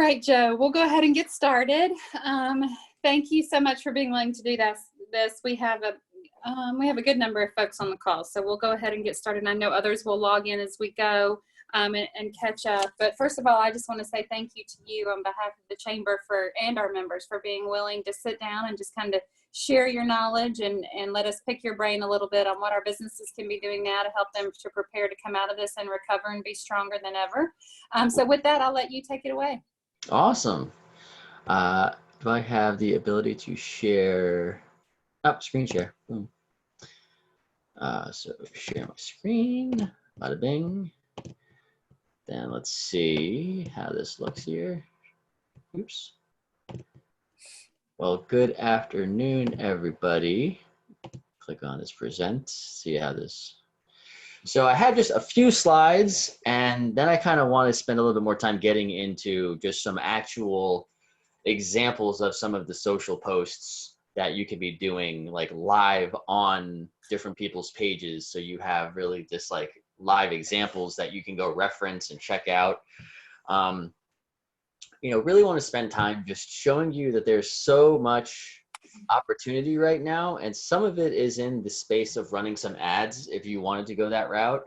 right, Joe, we'll go ahead and get started. Thank you so much for being willing to do this. We have a good number of folks on the call, so we'll go ahead and get started. I know others will log in as we go and catch up. But first of all, I just want to say thank you to you on behalf of the Chamber and our members for being willing to sit down and just kind of share your knowledge and let us pick your brain a little bit on what our businesses can be doing now to help them to prepare to come out of this and recover and be stronger than ever. So with that, I'll let you take it away. Awesome. Do I have the ability to share? Oh, screen share. Boom. So share my screen. Bada bing. Then let's see how this looks here. Oops. Well, good afternoon, everybody. Click on this present, see how this. So I had just a few slides, and then I kind of want to spend a little bit more time getting into just some actual examples of some of the social posts that you could be doing like live on different people's pages. So you have really just like live examples that you can go reference and check out. Really want to spend time just showing you that there's so much opportunity right now, and some of it is in the space of running some ads if you wanted to go that route.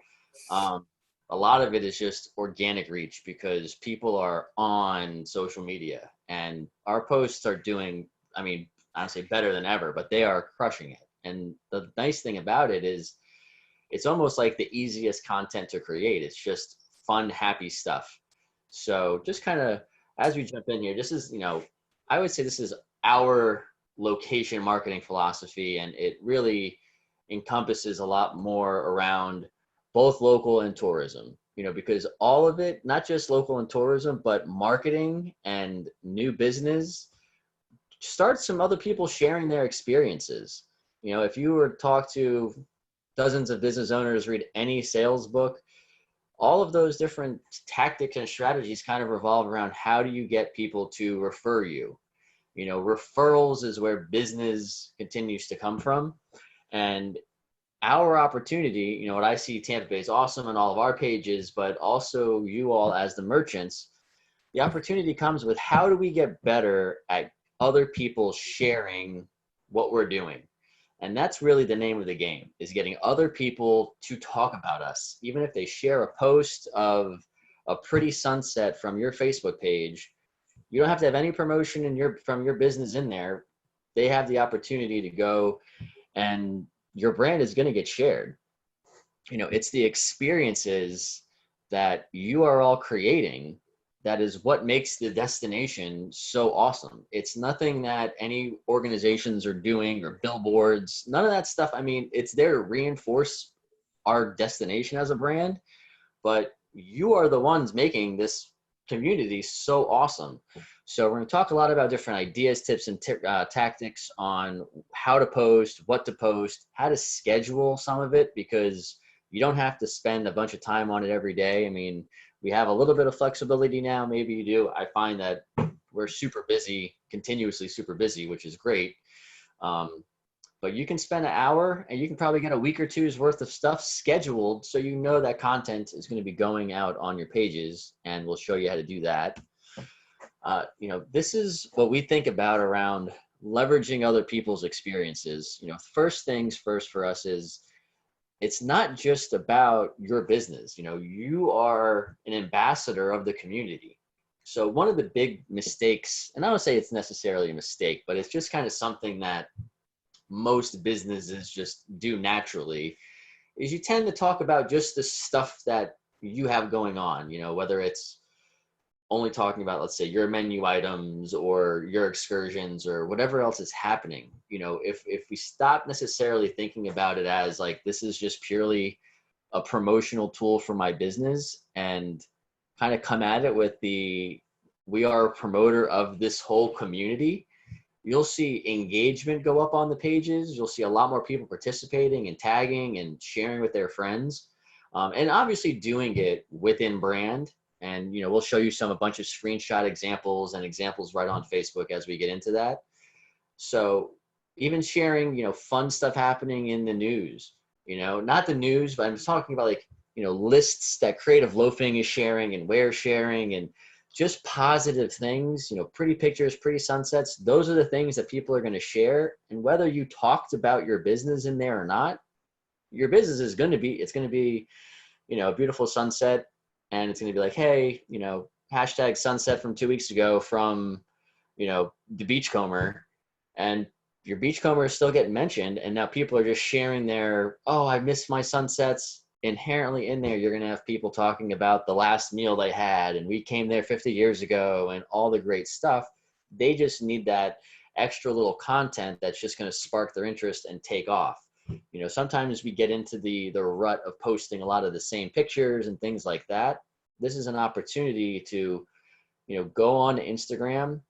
A lot of it is just organic reach because people are on social media, and our posts are doing, I mean, honestly better than ever, but they are crushing it. And the nice thing about it is it's almost like the easiest content to create. It's just fun, happy stuff. So just kind of as we jump in here, this is, I would say this is our location marketing philosophy, and it really encompasses a lot more around both local and tourism, because all of it, not just local and tourism, but marketing and new business, start some other people sharing their experiences. If you were to talk to dozens of business owners, read any sales book, all of those different tactics and strategies kind of revolve around how do you get people to refer you. Referrals is where business continues to come from. And our opportunity, what I see Tampa Bay is awesome on all of our pages, but also you all as the merchants, the opportunity comes with how do we get better at other people sharing what we're doing. And that's really the name of the game, is getting other people to talk about us. Even if they share a post of a pretty sunset from your Facebook page, you don't have to have any promotion from your business in there. They have the opportunity to go, and your brand is going to get shared. It's the experiences that you are all creating that is what makes the destination so awesome. It's nothing that any organizations are doing or billboards, none of that stuff. I mean, it's there to reinforce our destination as a brand, but you are the ones making this community so awesome. So we're going to talk a lot about different ideas, tips, and tactics on how to post, what to post, how to schedule some of it, because you don't have to spend a bunch of time on it every day. I mean, we have a little bit of flexibility now. Maybe you do. I find that we're super busy, continuously super busy, which is great. But you can spend an hour and you can probably get a week or two's worth of stuff scheduled, so you know that content is going to be going out on your pages, and we'll show you how to do that. This is what we think about around leveraging other people's experiences. First things first for us is it's not just about your business. You are an ambassador of the community. So one of the big mistakes, and I don't say it's necessarily a mistake, but it's just kind of something that most businesses just do naturally, is you tend to talk about just the stuff that you have going on, whether it's only talking about, let's say, your menu items or your excursions or whatever else is happening. If we stop necessarily thinking about it as like, this is just purely a promotional tool for my business, and kind of come at it with we are a promoter of this whole community, you'll see engagement go up on the pages. You'll see a lot more people participating and tagging and sharing with their friends. And obviously doing it within brand. And, we'll show you a bunch of screenshot examples and examples right on Facebook as we get into that. So even sharing, fun stuff happening in the news, not the news, but I'm talking about lists that Creative Loafing is sharing and Wear sharing, and just positive things, you know, pretty pictures, pretty sunsets. Those are the things that people are going to share. And whether you talked about your business in there or not, your business is going to be, it's going to be, you know, a beautiful sunset. And it's going to be like, hey, you know, hashtag sunset from 2 weeks ago from, you know, the Beachcomber. And your Beachcomber is still getting mentioned. And now people are just sharing their, oh, I missed my sunsets. Inherently in there, you're going to have people talking about the last meal they had, and we came there 50 years ago, and all the great stuff. They just need that extra little content that's just going to spark their interest and take off. You know, sometimes we get into the rut of posting a lot of the same pictures and things like that. This is an opportunity to, you know, go on to Instagram,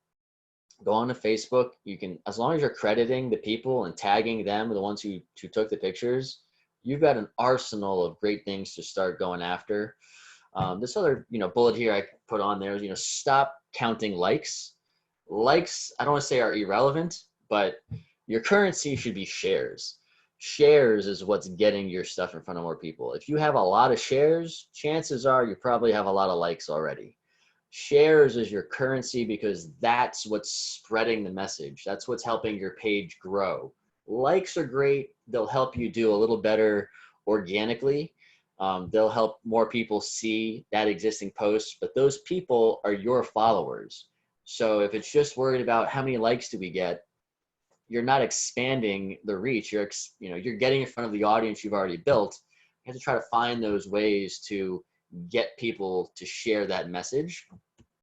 go on to Facebook. You can, as long as you're crediting the people and tagging them, the ones who took the pictures, you've got an arsenal of great things to start going after. This other, you know, bullet here I put on there is, you know, stop counting likes. Likes, I don't want to say are irrelevant, but your currency should be shares. Shares is what's getting your stuff in front of more people. If you have a lot of shares, chances are you probably have a lot of likes already. Shares is your currency because that's what's spreading the message. That's what's helping your page grow. Likes are great. They'll help you do a little better organically. They'll help more people see that existing post, but those people are your followers. So if it's just worried about how many likes do we get, you're not expanding the reach. You're getting in front of the audience you've already built. You have to try to find those ways to get people to share that message.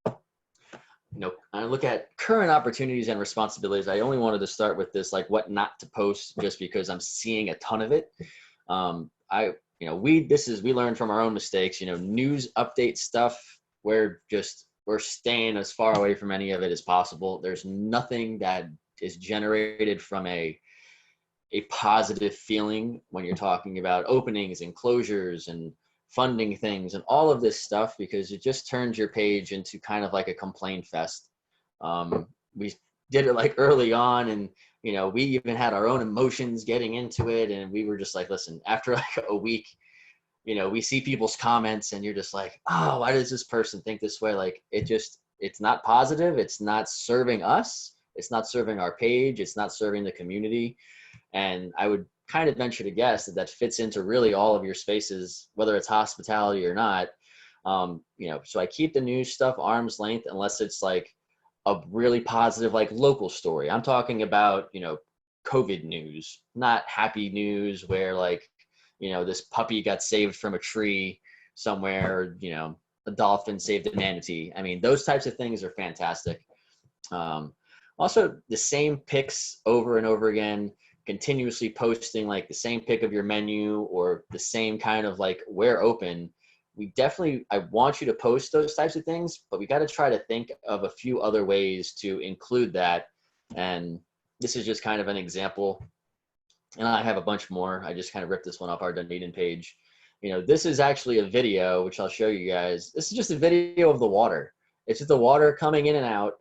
You know, I look at current opportunities and responsibilities. I only wanted to start with this, like what not to post, just because I'm seeing a ton of it. We learned from our own mistakes. You know, news update stuff, we're staying as far away from any of it as possible. There's nothing that is generated from a positive feeling when you're talking about openings and closures and funding things and all of this stuff, because it just turns your page into kind of like a complaint fest. We did it like early on, and you know, we even had our own emotions getting into it, and we were just like, listen, after like a week, you know, we see people's comments and you're just like, oh, why does this person think this way? Like, it's not positive. It's not serving us. It's not serving our page. It's not serving the community. And I would kind of venture to guess that fits into really all of your spaces, whether it's hospitality or not. You know, so I keep the news stuff arm's length unless it's like a really positive, like local story. I'm talking about, you know, COVID news, not happy news where like, you know, this puppy got saved from a tree somewhere, or, you know, a dolphin saved a manatee. I mean, those types of things are fantastic. Also, the same pics over and over again, continuously posting like the same pic of your menu or the same kind of like we're open. I want you to post those types of things, but we got to try to think of a few other ways to include that. And this is just kind of an example. And I have a bunch more. I just kind of ripped this one off our Dunedin page. You know, this is actually a video, which I'll show you guys. This is just a video of the water. It's just the water coming in and out.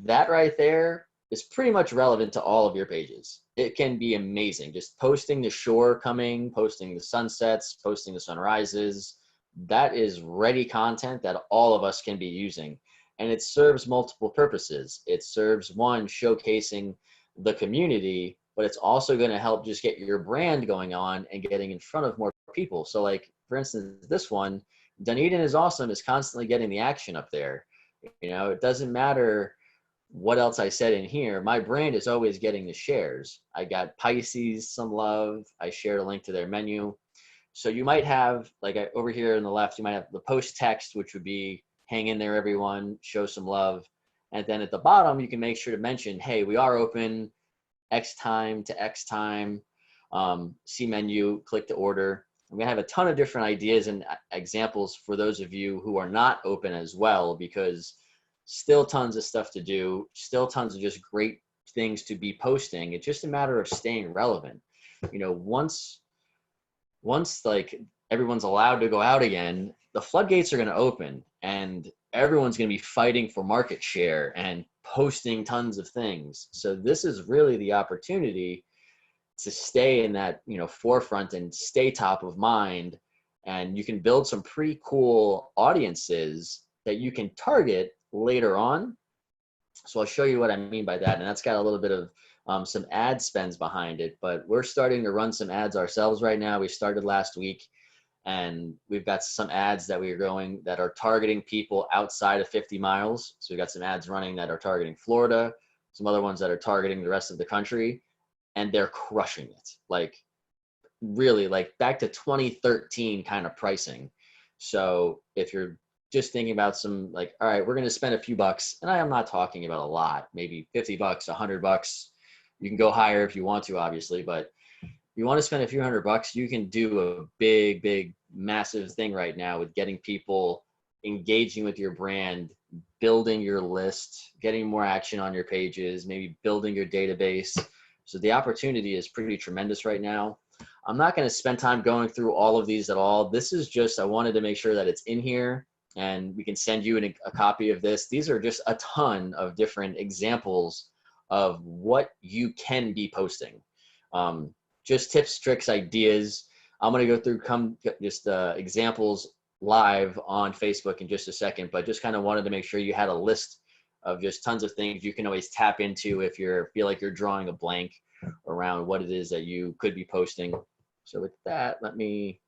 That right there is pretty much relevant to all of your pages. It can be amazing. Just posting the shore coming, posting the sunsets, posting the sunrises. That is ready content that all of us can be using. And it serves multiple purposes. It serves one, showcasing the community, but it's also going to help just get your brand going on and getting in front of more people. So like, for instance, this one, Dunedin is awesome, is constantly getting the action up there. You know, it doesn't matter what else I said in here. My brand is always getting the shares. I got 𝗙𝗍𝗄 some love. I shared a link to their menu. So you might have, like over here on the left, you might have the post text, which would be, hang in there, everyone, show some love. And then at the bottom, you can make sure to mention, hey, we are open X time to X time, see menu, click to order. I'm gonna have a ton of different ideas and examples for those of you who are not open as well, because still tons of stuff to do, still tons of just great things to be posting. It's just a matter of staying relevant. You know, once like everyone's allowed to go out again, the floodgates are going to open and everyone's going to be fighting for market share and posting tons of things. So this is really the opportunity to stay in that, you know, forefront and stay top of mind. And you can build some pretty cool audiences that you can target later on. So I'll show you what I mean by that. And that's got a little bit of some ad spends behind it, but we're starting to run some ads ourselves right now. We started last week, and we've got some ads that we are going that are targeting people outside of 50 miles. So we've got some ads running that are targeting Florida, some other ones that are targeting the rest of the country, and they're crushing it. Like really, like back to 2013 kind of pricing. So if you're just thinking about some like, all right, we're going to spend a few bucks, and I am not talking about a lot, maybe 50 bucks, 100 bucks. You can go higher if you want to, obviously, but you want to spend a few $100, you can do a big, massive thing right now with getting people engaging with your brand, building your list, getting more action on your pages, maybe building your database. So the opportunity is pretty tremendous right now. I'm not going to spend time going through all of these at all. This is just, I wanted to make sure that it's in here, and we can send you a copy of this. These are just a ton of different examples of what you can be posting. Just tips, tricks, ideas. I'm going to go through just examples live on Facebook in just a second, but just kind of wanted to make sure you had a list of just tons of things you can always tap into if you feel like you're drawing a blank around what it is that you could be posting. So with that, let me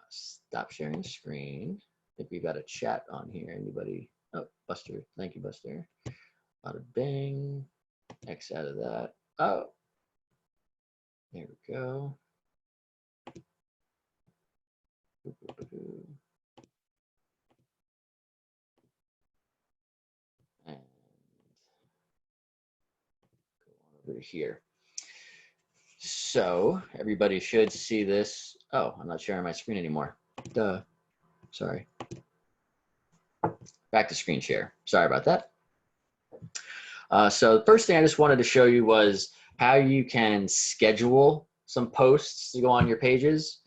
stop sharing the screen. I think we've got a chat on here. Anybody? Oh, Buster. Thank you, Buster. Bada bing. X out of that. Oh, there we go. And go on over here. So everybody should see this. Oh, I'm not sharing my screen anymore. Duh. Sorry. Back to screen share. Sorry about that. So the first thing I just wanted to show you was how you can schedule some posts to go on your pages.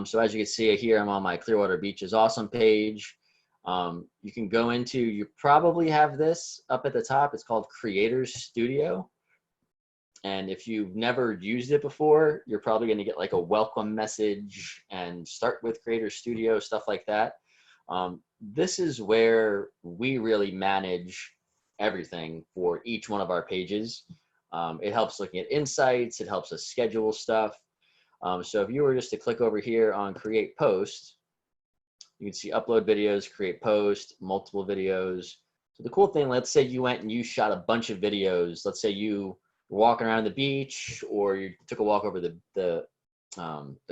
So as you can see here, I'm on my Clearwater Beach is Awesome page. You can go into, you probably have this up at the top. It's called Creators Studio. And if you've never used it before, you're probably going to get like a welcome message and start with Creators Studio, stuff like that. This is where we really manage everything for each one of our pages. It helps looking at insights. It helps us schedule stuff. So if you were just to click over here on Create Post, you can see upload videos, create post, multiple videos. So the cool thing, let's say you went and you shot a bunch of videos. Let's say you were walking around the beach, or you took a walk over the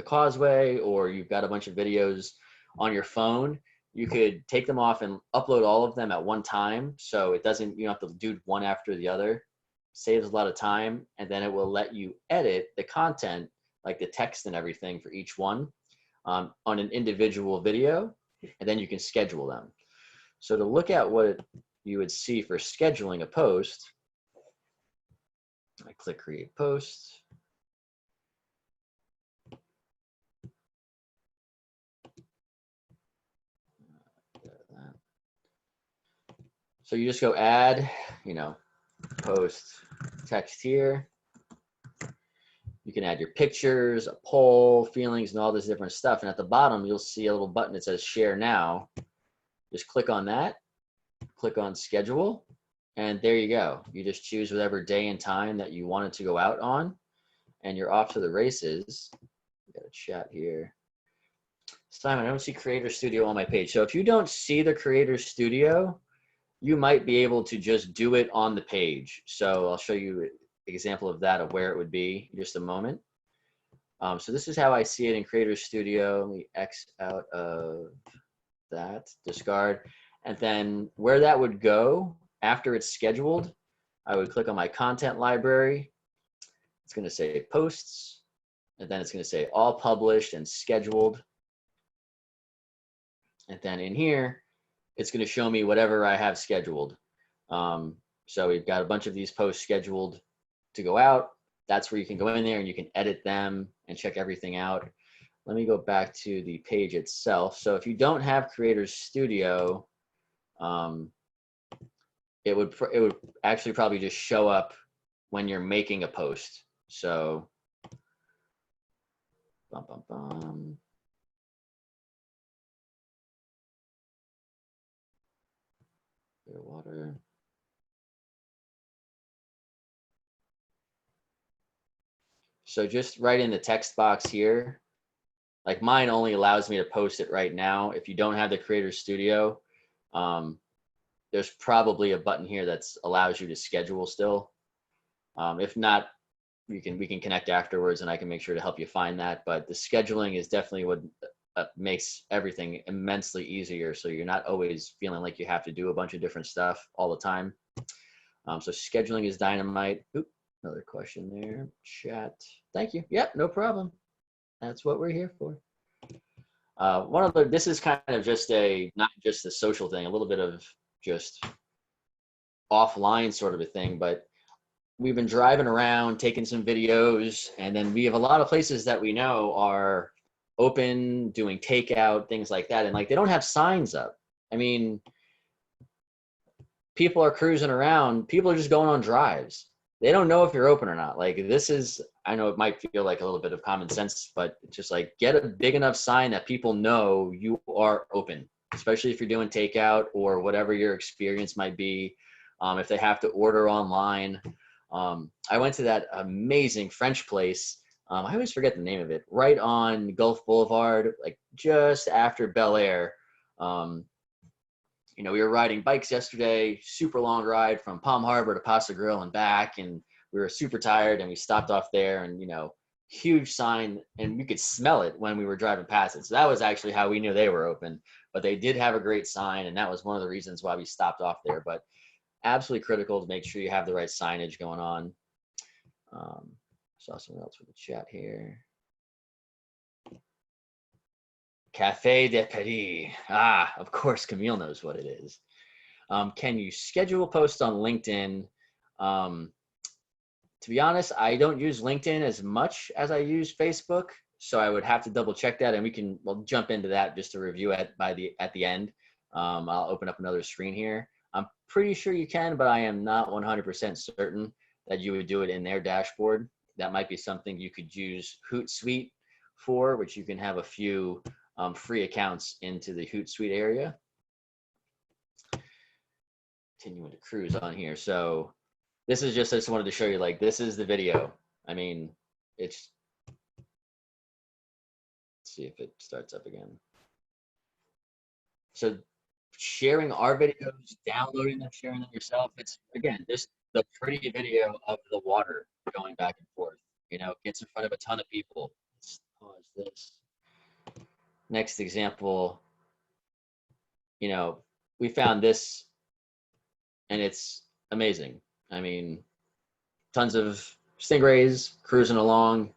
causeway, or you've got a bunch of videos on your phone. You could take them off and upload all of them at one time. So it doesn't, you don't have to do one after the other. Saves a lot of time, and then it will let you edit the content, like the text and everything for each one on an individual video, and then you can schedule them. So to look at what you would see for scheduling a post, I click Create Post. So you just go add, post text here. You can add your pictures, a poll, feelings, and all this different stuff. And at the bottom, you'll see a little button that says Share Now. Just click on that, click on Schedule, and there you go. You just choose whatever day and time that you want it to go out on, and you're off to the races. We got a chat here. Simon, I don't see Creator Studio on my page. So if you don't see the Creator Studio, you might be able to just do it on the page. So I'll show you an example of that, of where it would be in just a moment. So this is how I see it in Creator Studio. Let me X out of that, discard. And then where that would go after it's scheduled, I would click on my content library. It's going to say posts, and then it's going to say all published and scheduled. And then in here, it's going to show me whatever I have scheduled. So we've got a bunch of these posts scheduled to go out. That's where you can go in there and you can edit them and check everything out. Let me go back to the page itself. So if you don't have Creators Studio, it would actually probably just show up when you're making a post. So bum, bum, bum. water. So just write in the text box here. Like mine only allows me to post it right now. If you don't have the Creator Studio, there's probably a button here that allows you to schedule still. If not, we can connect afterwards and I can make sure to help you find that. But the scheduling is definitely what makes everything immensely easier. So you're not always feeling like you have to do a bunch of different stuff all the time. So scheduling is dynamite. Oop, another question there, chat. Thank you. Yep, no problem. That's what we're here for. This is kind of just not just a social thing, a little bit of just offline sort of a thing, but we've been driving around, taking some videos, and then we have a lot of places that we know are open, doing takeout, things like that. And like, they don't have signs up. I mean, people are cruising around, people are just going on drives. They don't know if you're open or not. Like this is, I know it might feel like a little bit of common sense, but it's just like, get a big enough sign that people know you are open, especially if you're doing takeout or whatever your experience might be. If they have to order online. I went to that amazing French place. I always forget the name of it, right on Gulf Boulevard, like just after Bel Air. You know, we were riding bikes yesterday, super long ride from Palm Harbor to Paso Grill and back. And we were super tired and we stopped off there and, you know, huge sign and we could smell it when we were driving past it. So that was actually how we knew they were open, but they did have a great sign. And that was one of the reasons why we stopped off there. But absolutely critical to make sure you have the right signage going on. Saw someone else with the chat here. Café de Paris. Ah, of course, Camille knows what it is. Can you schedule posts on LinkedIn? To be honest, I don't use LinkedIn as much as I use Facebook, so I would have to double check that, and we'll jump into that just to review at the end. I'll open up another screen here. I'm pretty sure you can, but I am not 100% certain that you would do it in their dashboard. That might be something you could use Hootsuite for, which you can have a few free accounts into the Hootsuite area. Continuing to cruise on here. So this is just, I just wanted to show you, like, this is the video. I mean, let's see if it starts up again. So sharing our videos, downloading them, sharing them yourself. It's, again, just the pretty video of the water going back and forth. You know, gets in front of a ton of people. Let's pause this. Next example, you know, we found this and it's amazing. I mean, tons of stingrays cruising along,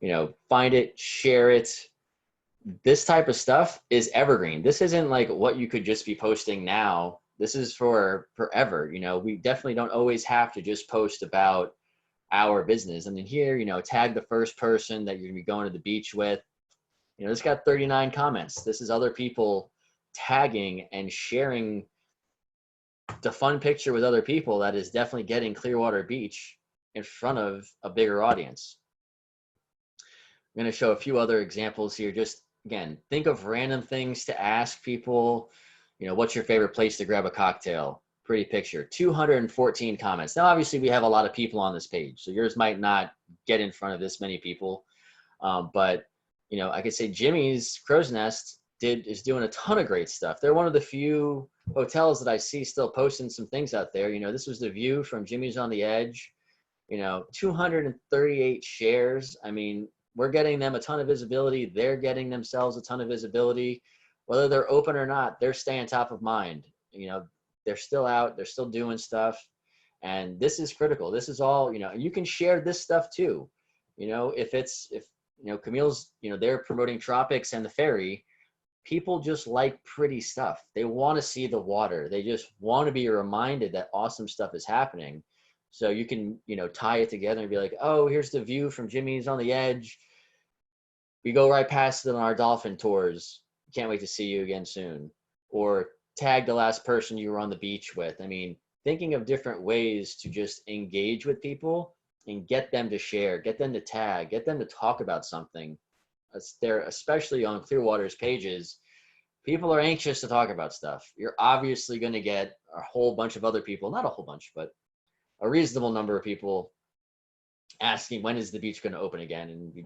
you know, find it, share it. This type of stuff is evergreen. This isn't like what you could just be posting now. This is for forever. You know, we definitely don't always have to just post about our business. I mean, here, you know, tag the first person that you're gonna be going to the beach with. You know, this got 39 comments. This is other people tagging and sharing the fun picture with other people that is definitely getting Clearwater Beach in front of a bigger audience. I'm going to show a few other examples here. Just, again, think of random things to ask people. You know, what's your favorite place to grab a cocktail? Pretty picture. 214 comments. Now, obviously, we have a lot of people on this page, so yours might not get in front of this many people. But, you know, I could say Jimmy's Crow's Nest is doing a ton of great stuff. They're one of the few hotels that I see still posting some things out there. You know, this was the view from Jimmy's on the Edge. You know, 238 shares. I mean, we're getting them a ton of visibility. They're getting themselves a ton of visibility. Whether they're open or not, they're staying top of mind. You know, they're still out. They're still doing stuff. And this is critical. This is all, you know, you can share this stuff too. You know, if you know, Camille's, you know, they're promoting Tropics and the ferry. People just like pretty stuff. They want to see the water. They just want to be reminded that awesome stuff is happening. So you can, you know, tie it together and be like, oh, here's the view from Jimmy's on the Edge. We go right past it on our dolphin tours. Can't wait to see you again soon. Or tag the last person you were on the beach with. I mean, thinking of different ways to just engage with people and get them to share, get them to tag, get them to talk about something. There, especially on Clearwater's pages, People are anxious to talk about stuff. You're obviously going to get a whole bunch of other people, not a whole bunch, but a reasonable number of people asking, when is the beach going to open again? And we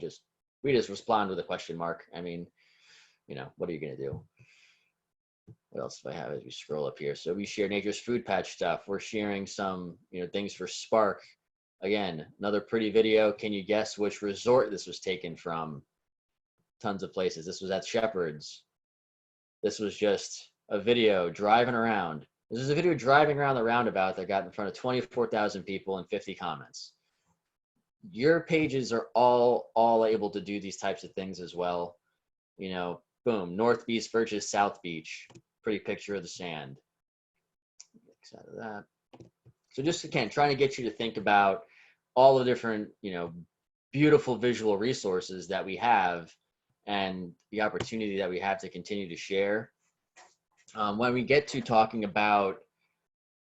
just respond with a question mark. I mean, what are you going to do? What else do I have as we scroll up here? So we share Nature's Food Patch stuff. We're sharing some, things for Spark. Again, another pretty video. Can you guess which resort this was taken from? Tons of places. This was at Shepherd's. This was just a video driving around. This is a video driving around the roundabout that got in front of 24,000 people and 50 comments. Your pages are all able to do these types of things as well. Boom, North Beach versus South Beach. Pretty picture of the sand. X out of that. So just again, trying to get you to think about all the different, beautiful visual resources that we have and the opportunity that we have to continue to share. When we get to talking about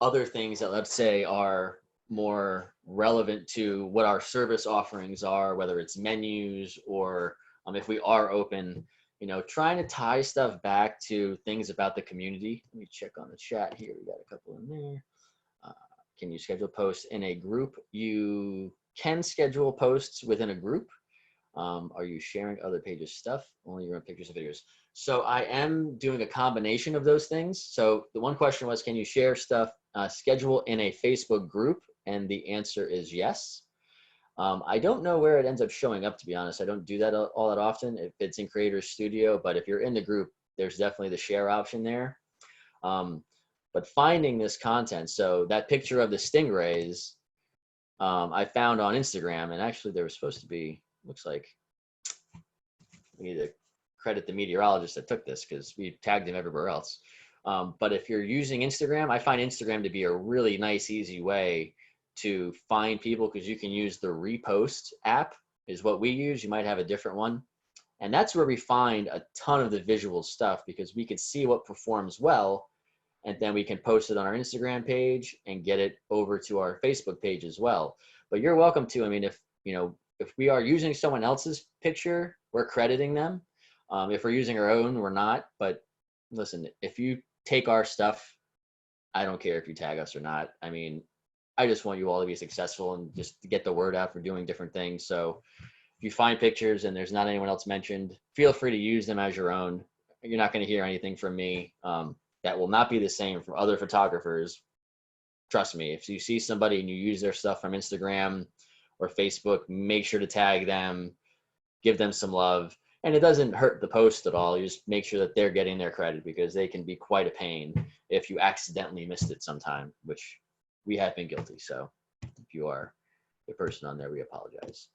other things that, let's say, are more relevant to what our service offerings are, whether it's menus or if we are open, trying to tie stuff back to things about the community. Let me check on the chat here. We got a couple in there. Can you schedule posts in a group? You can schedule posts within a group. Are you sharing other pages stuff? Only your own pictures and videos. So I am doing a combination of those things. So the one question was, can you share stuff, schedule in a Facebook group? And the answer is yes. I don't know where it ends up showing up, to be honest. I don't do that all that often if it's in Creator Studio, but if you're in the group, there's definitely the share option there. But finding this content, so that picture of the stingrays, I found on Instagram, and actually there was supposed to be, looks like, we need to credit the meteorologist that took this because we tagged him everywhere else. But if you're using Instagram, I find Instagram to be a really nice, easy way to find people, because you can use the repost app is what we use. You might have a different one. And that's where we find a ton of the visual stuff, because we can see what performs well, and then we can post it on our Instagram page and get it over to our Facebook page as well. But you're welcome to, I mean, if we are using someone else's picture, we're crediting them. If we're using our own, we're not. But listen, if you take our stuff, I don't care if you tag us or not. I mean, I just want you all to be successful and just to get the word out for doing different things. So if you find pictures and there's not anyone else mentioned, feel free to use them as your own. You're not going to hear anything from me that will not be the same from other photographers. Trust me, if you see somebody and you use their stuff from Instagram or Facebook, make sure to tag them, give them some love. And it doesn't hurt the post at all. You just make sure that they're getting their credit, because they can be quite a pain if you accidentally missed it sometime, which we have been guilty. So if you are a person on there, we apologize.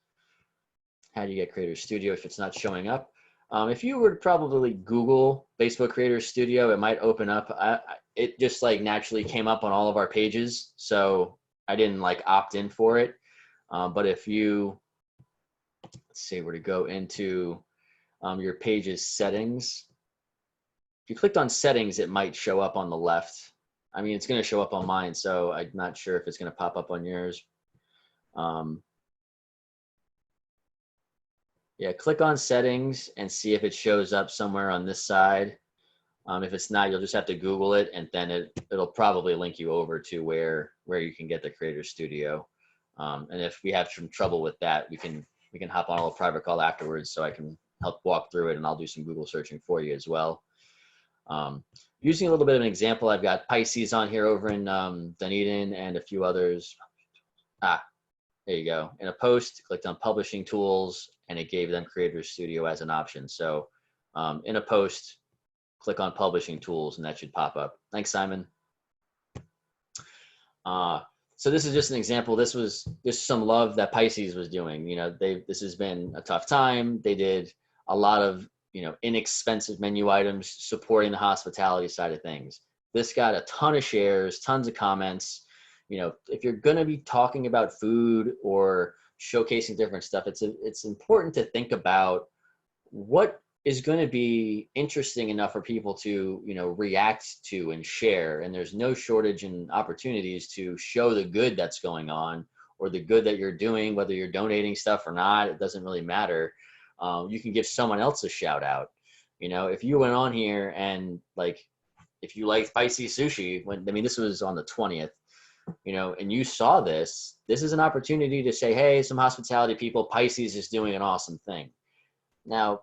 How do you get Creator Studio if it's not showing up? If you were to probably Google Facebook Creator Studio, it might open up. It just like naturally came up on all of our pages, so I didn't like opt in for it. But if you, let's see, where to go into your page's settings. If you clicked on settings, it might show up on the left. I mean, it's going to show up on mine, so I'm not sure if it's going to pop up on yours. Yeah, click on settings and see if it shows up somewhere on this side. If it's not, you'll just have to Google it, and then it'll probably link you over to where you can get the Creator Studio. And if we have some trouble with that, we can hop on a private call afterwards, so I can help walk through it, and I'll do some Google searching for you as well. Using a little bit of an example, I've got Pisces on here over in Dunedin and a few others. There you go. In a post, clicked on Publishing Tools, and it gave them Creator Studio as an option. So in a post, click on Publishing Tools, and that should pop up. Thanks, Simon. So this is just an example. This was just some love that Pisces was doing. This has been a tough time. They did a lot of inexpensive menu items supporting the hospitality side of things. This got a ton of shares, tons of comments. If you're going to be talking about food or showcasing different stuff, it's important to think about what is going to be interesting enough for people to, react to and share. And there's no shortage in opportunities to show the good that's going on, or the good that you're doing, whether you're donating stuff or not. It doesn't really matter. You can give someone else a shout out. You know, if you went on here and like, if you like spicy sushi, I mean, this was on the 20th, you know, and you saw this, this is an opportunity to say, hey, some hospitality people, Pisces is doing an awesome thing. Now,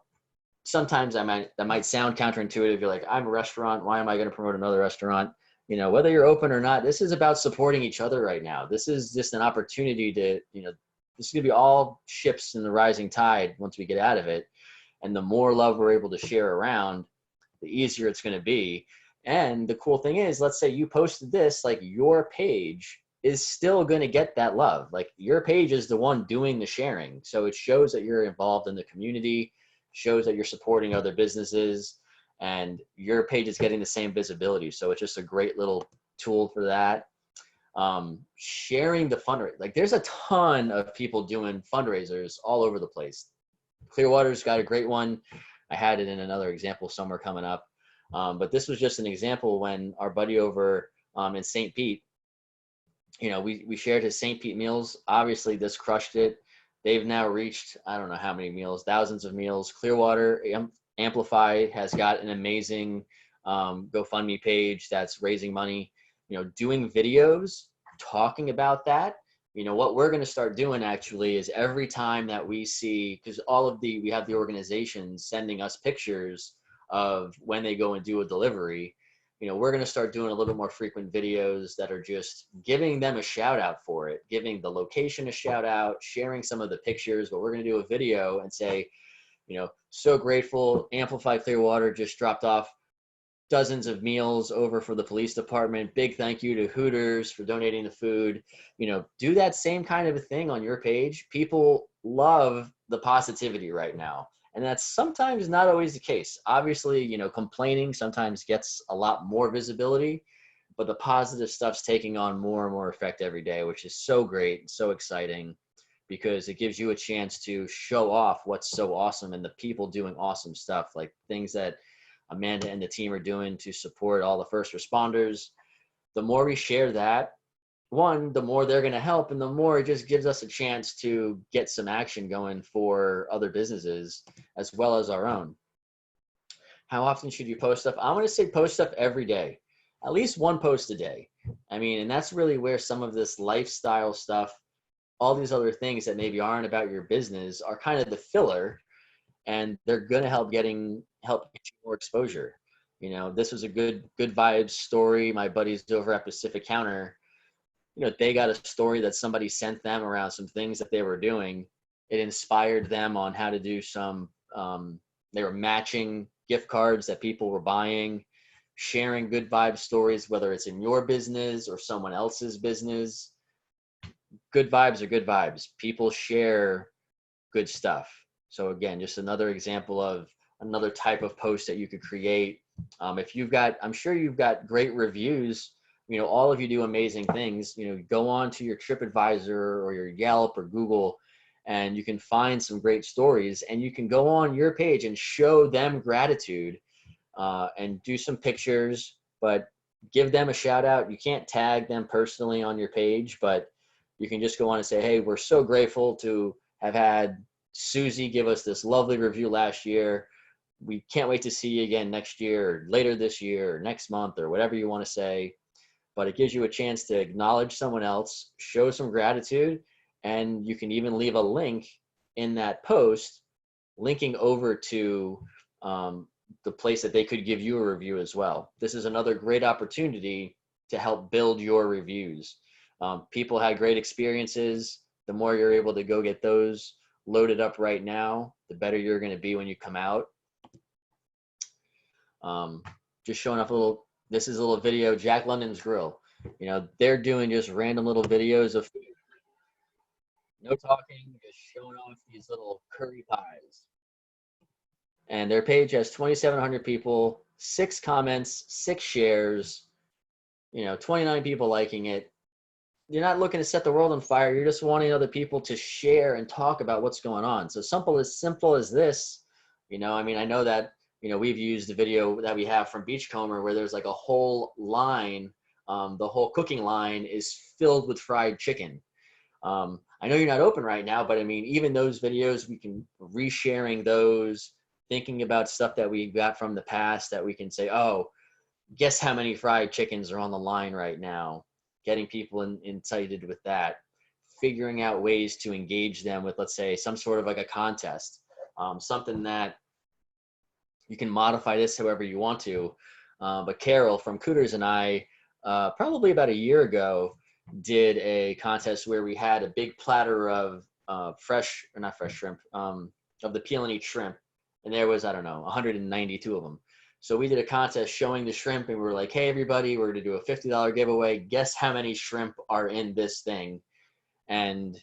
sometimes that might sound counterintuitive. You're like, I'm a restaurant. Why am I going to promote another restaurant? You know, whether you're open or not, this is about supporting each other right now. This is just an opportunity to, you know, this is going to be all ships in the rising tide once we get out of it. And the more love we're able to share around, the easier it's going to be. And the cool thing is, let's say you posted this, like your page is still going to get that love. Like your page is the one doing the sharing. So it shows that you're involved in the community, shows that you're supporting other businesses, and your page is getting the same visibility. So it's just a great little tool for that. Sharing the fundraiser, like there's a ton of people doing fundraisers all over the place. Clearwater's got a great one. I had it in another example somewhere coming up. But this was just an example when our buddy over in St. Pete, you know, we shared his St. Pete meals. Obviously, this crushed it. They've now reached, I don't know how many meals, thousands of meals. Clearwater Amplify has got an amazing GoFundMe page that's raising money, you know, doing videos, talking about that. You know, what we're going to start doing actually is every time that we see, because we have the organizations sending us pictures of when they go and do a delivery, you know, we're going to start doing a little more frequent videos that are just giving them a shout out for it, giving the location a shout out, sharing some of the pictures. But we're going to do a video and say, you know, so grateful, Amplify Clearwater just dropped off dozens of meals over for the police department. Big thank you to Hooters for donating the food. You know, do that same kind of a thing on your page. People love the positivity right now. And that's sometimes not always the case. Obviously, you know, complaining sometimes gets a lot more visibility, but the positive stuff's taking on more and more effect every day, which is so great and so exciting, because it gives you a chance to show off what's so awesome and the people doing awesome stuff, like things that Amanda and the team are doing to support all the first responders. The more we share that, one, the more they're going to help, and the more it just gives us a chance to get some action going for other businesses as well as our own. How often should you post stuff? I'm going to say post stuff every day, at least one post a day. I mean, and that's really where some of this lifestyle stuff, all these other things that maybe aren't about your business are kind of the filler, and they're going to help get you more exposure. You know, this was a good vibes story. My buddies over at Pacific Counter, you know, they got a story that somebody sent them around some things that they were doing. It inspired them on how to do some, they were matching gift cards that people were buying, sharing good vibe stories, whether it's in your business or someone else's business. Good vibes are good vibes. People share good stuff. So again, just another example of another type of post that you could create. If you've got, I'm sure you've got great reviews. You know, all of you do amazing things. You know, go on to your TripAdvisor or your Yelp or Google, and you can find some great stories, and you can go on your page and show them gratitude and do some pictures, but give them a shout out. You can't tag them personally on your page, but you can just go on and say, hey, we're so grateful to have had Susie give us this lovely review last year. We can't wait to see you again next year or later this year or next month or whatever you want to say. But it gives you a chance to acknowledge someone else, show some gratitude, and you can even leave a link in that post linking over to the place that they could give you a review as well. This is another great opportunity to help build your reviews. People had great experiences. The more you're able to go get those loaded up right now, the better you're going to be when you come out. Just showing off this is a little video, Jack London's Grill. You know, they're doing just random little videos of food. No talking, just showing off these little curry pies. And their page has 2,700 people, 6 comments, 6 shares, you know, 29 people liking it. You're not looking to set the world on fire. You're just wanting other people to share and talk about what's going on. So simple as this, you know, I mean, I know that, you know, we've used the video that we have from Beachcomber where there's like a whole line, the whole cooking line is filled with fried chicken. I know you're not open right now, but I mean, even those videos, we can resharing those, thinking about stuff that we got from the past that we can say, oh, guess how many fried chickens are on the line right now, getting people incited with that, figuring out ways to engage them with, let's say, some sort of like a contest, something that you can modify this however you want to. But Carol from Cooters and I, probably about a year ago, did a contest where we had a big platter of fresh, or not fresh shrimp, of the peel and eat shrimp. And there was, I don't know, 192 of them. So we did a contest showing the shrimp, and we were like, hey, everybody, we're going to do a $50 giveaway. Guess how many shrimp are in this thing? And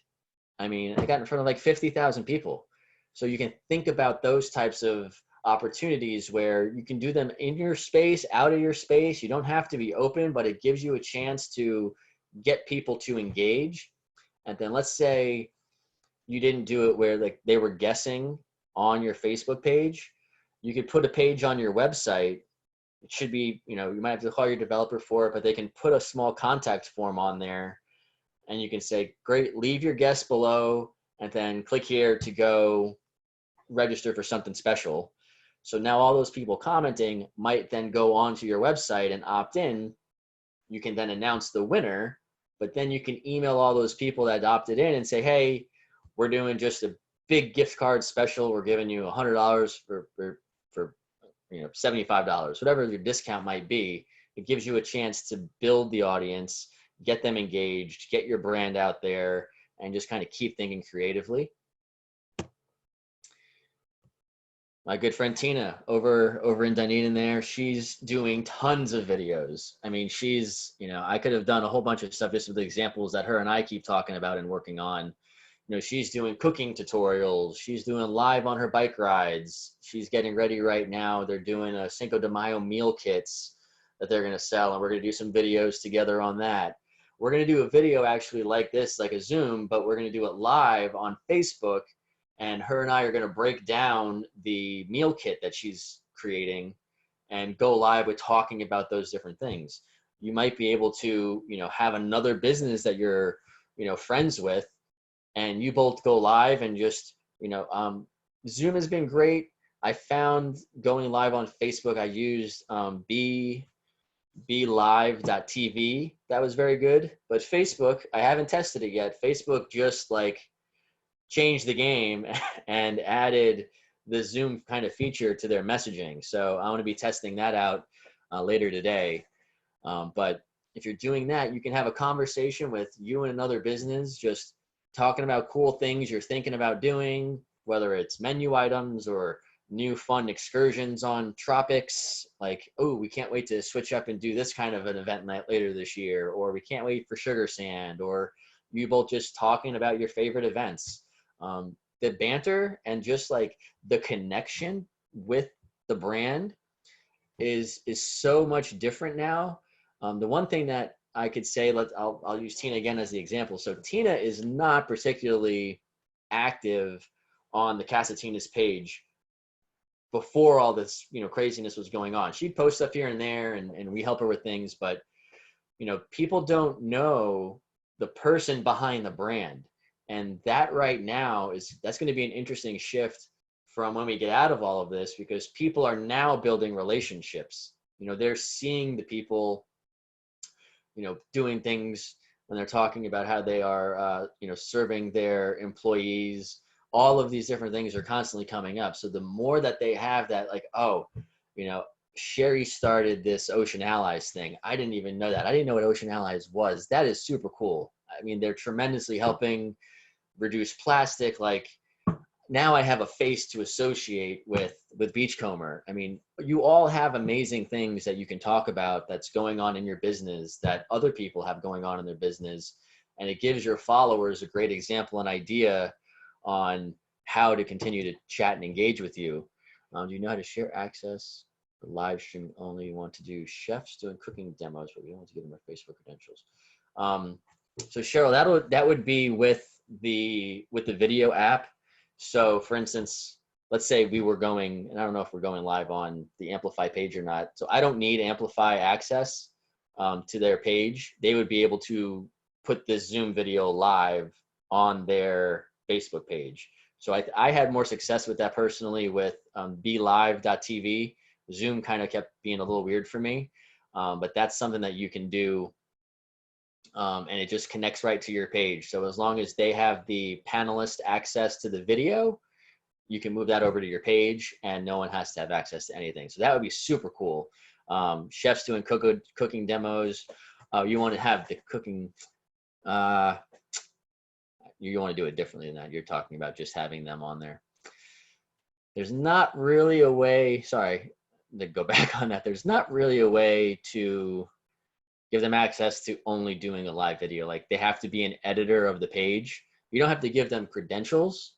I mean, I got in front of like 50,000 people. So you can think about those types of opportunities where you can do them in your space, out of your space. You don't have to be open, but it gives you a chance to get people to engage. And then let's say you didn't do it where like they were guessing on your Facebook page. You could put a page on your website. It should be, you know, you might have to call your developer for it, but they can put a small contact form on there, and you can say, great, leave your guess below, and then click here to go register for something special. So now all those people commenting might then go onto your website and opt in. You can then announce the winner, but then you can email all those people that opted in and say, hey, we're doing just a big gift card special. We're giving you $100 for you know, $75, whatever your discount might be. It gives you a chance to build the audience, get them engaged, get your brand out there, and just kind of keep thinking creatively. My good friend Tina over in Dunedin there, she's doing tons of videos. I mean, she's, you know, I could have done a whole bunch of stuff just with the examples that her and I keep talking about and working on. You know, she's doing cooking tutorials. She's doing live on her bike rides. She's getting ready right now. They're doing a Cinco de Mayo meal kits that they're going to sell, and we're going to do some videos together on that. We're going to do a video actually like this, like a Zoom, but we're going to do it live on Facebook, and her and I are going to break down the meal kit that she's creating and go live with talking about those different things. You might be able to, you know, have another business that you're, you know, friends with, and you both go live and just, you know, Zoom has been great. I found going live on Facebook, I used 𝗢𝗥𝗖𝗟𝗢𝗦𝗘𝗗. That was very good. But Facebook, I haven't tested it yet. Facebook just like changed the game and added the Zoom kind of feature to their messaging. So I want to be testing that out later today. But if you're doing that, you can have a conversation with you and another business, just talking about cool things you're thinking about doing, whether it's menu items or new fun excursions on tropics, like, oh, we can't wait to switch up and do this kind of an event night later this year, or we can't wait for sugar sand, or you both just talking about your favorite events. The banter and just like the connection with the brand is so much different now. The one thing that I could say, I'll use Tina again as the example. So Tina is not particularly active on the Casa Tina's page before all this, you know, craziness was going on. She'd post stuff here and there, and we help her with things, but you know, people don't know the person behind the brand. And that right now that's going to be an interesting shift from when we get out of all of this, because people are now building relationships. You know, they're seeing the people, you know, doing things when they're talking about how they are, you know, serving their employees. All of these different things are constantly coming up. So the more that they have that, like, oh, you know, Sherry started this Ocean Allies thing. I didn't even know that. I didn't know what Ocean Allies was. That is super cool. I mean, they're tremendously helping reduce plastic. Like, now I have a face to associate with Beachcomber. I mean, you all have amazing things that you can talk about that's going on in your business that other people have going on in their business. And it gives your followers a great example and idea on how to continue to chat and engage with you. Do you know how to share access? The live stream only. You want to do chefs doing cooking demos, but we don't want to give them our Facebook credentials. So Cheryl, that would be with the video app. So for instance, let's say we were going, and I don't know if we're going live on the Amplify page or not. So I don't need Amplify access to their page. They would be able to put this Zoom video live on their Facebook page. So I had more success with that personally with 𝗢𝗥 𝗖𝗟𝗢𝗏. Zoom kind of kept being a little weird for me, but that's something that you can do, and it just connects right to your page. So as long as they have the panelist access to the video, you can move that over to your page and no one has to have access to anything. So that would be super cool. Chefs doing cooking demos. You want to have the cooking, you want to do it differently than that. You're talking about just having them on there. There's not really a way, sorry, to go back on that. There's not really a way to give them access to only doing a live video. Like they have to be an editor of the page. You don't have to give them credentials,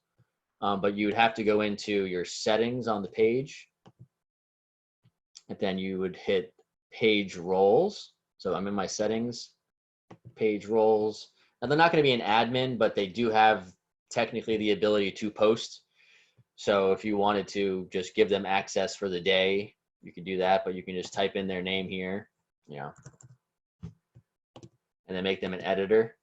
but you would have to go into your settings on the page, and then you would hit page roles. So I'm in my settings, page roles. Now they're not going to be an admin, but they do have technically the ability to post. So if you wanted to just give them access for the day, you can do that, but you can just type in their name here, you know, and then make them an editor.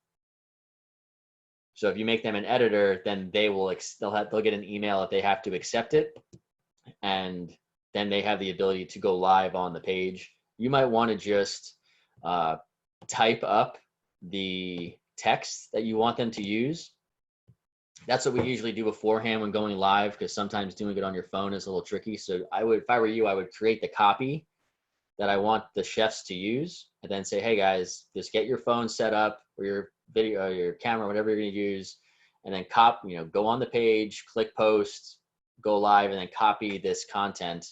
So if you make them an editor, then they'll get an email if they have to accept it, and then they have the ability to go live on the page. You might want to just type up the text that you want them to use. That's what we usually do beforehand when going live, because sometimes doing it on your phone is a little tricky. So if I were you, I would create the copy that I want the chefs to use, and then say, hey guys, just get your phone set up, or your video, or your camera, whatever you're going to use, and then go on the page, click post, go live, and then copy this content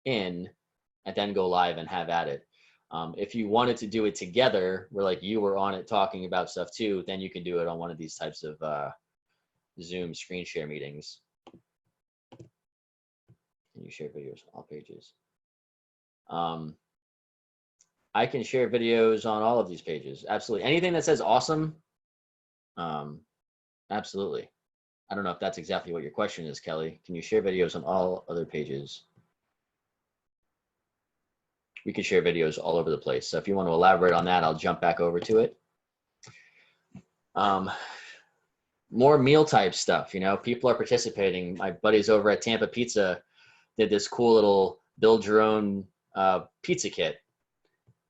in, and then go live and have at it. If you wanted to do it together, where like you were on it talking about stuff too, then you can do it on one of these types of Zoom screen share meetings. Can you share videos on all pages? I can share videos on all of these pages. Absolutely. Anything that says awesome. Absolutely. I don't know if that's exactly what your question is, Kelly. Can you share videos on all other pages? We can share videos all over the place. So if you want to elaborate on that, I'll jump back over to it. More meal type stuff, you know, people are participating. My buddies over at Tampa Pizza did this cool little build your own pizza kit.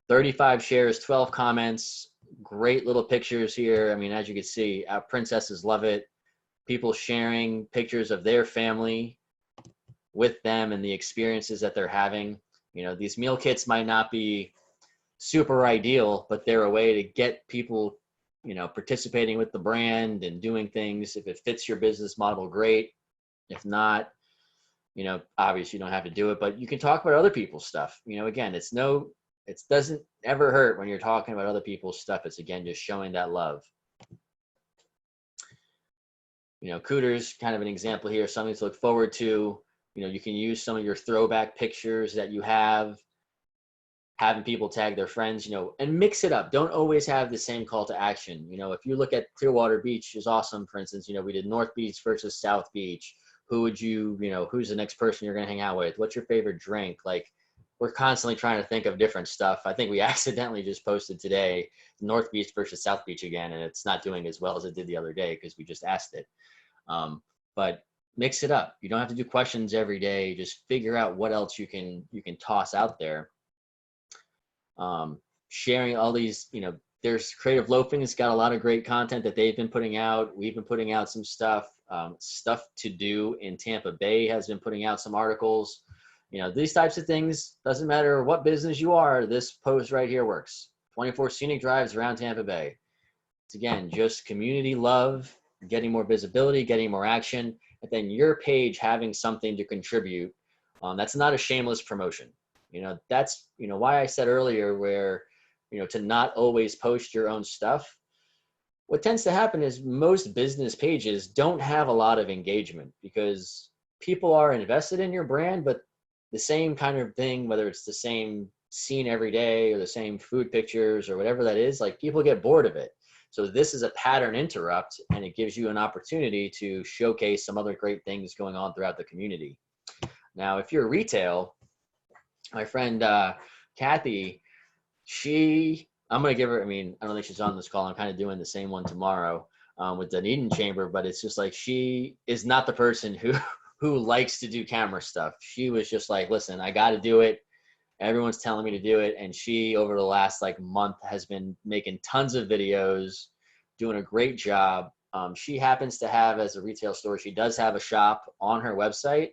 35 shares, 12 comments, great little pictures here. I mean, as you can see, our princesses love it. People sharing pictures of their family with them and the experiences that they're having. You know, these meal kits might not be super ideal, but they're a way to get people, you know, participating with the brand and doing things. If it fits your business model, great. If not, you know, obviously you don't have to do it, but you can talk about other people's stuff. You know, again, it doesn't ever hurt when you're talking about other people's stuff. It's, again, just showing that love. You know, Cooters, kind of an example here, something to look forward to. You know, you can use some of your throwback pictures that you have, having people tag their friends, you know, and mix it up. Don't always have the same call to action. You know, if you look at Clearwater Beach is awesome, for instance, you know, we did North Beach versus South Beach. Who would you know, who's the next person you're going to hang out with? What's your favorite drink? Like, we're constantly trying to think of different stuff. I think we accidentally just posted today North Beach versus South Beach again, and it's not doing as well as it did the other day because we just asked it. But mix it up. You don't have to do questions every day. Just figure out what else you can toss out there. Sharing all these, you know, there's Creative Loafing has got a lot of great content that they've been putting out. We've been putting out some stuff. Stuff to Do in Tampa Bay has been putting out some articles. You know, these types of things, doesn't matter what business you are, this post right here works. 24 scenic drives around Tampa Bay. It's, again, just community love, getting more visibility, getting more action, and then your page having something to contribute. That's not a shameless promotion. You know, that's, you know, why I said earlier where, you know, to not always post your own stuff. What tends to happen is most business pages don't have a lot of engagement because people are invested in your brand, but the same kind of thing, whether it's the same scene every day or the same food pictures or whatever that is, like, people get bored of it. So this is a pattern interrupt, and it gives you an opportunity to showcase some other great things going on throughout the community. Now, if you're retail, my friend Kathy, I'm going to give her, I mean, I don't think she's on this call. I'm kind of doing the same one tomorrow. with Dunedin Chamber, but it's just like, she is not the person who likes to do camera stuff. She was just like, listen, I got to do it. Everyone's telling me to do it. And she, over the last like month, has been making tons of videos, doing a great job. She happens to have, as a retail store, she does have a shop on her website.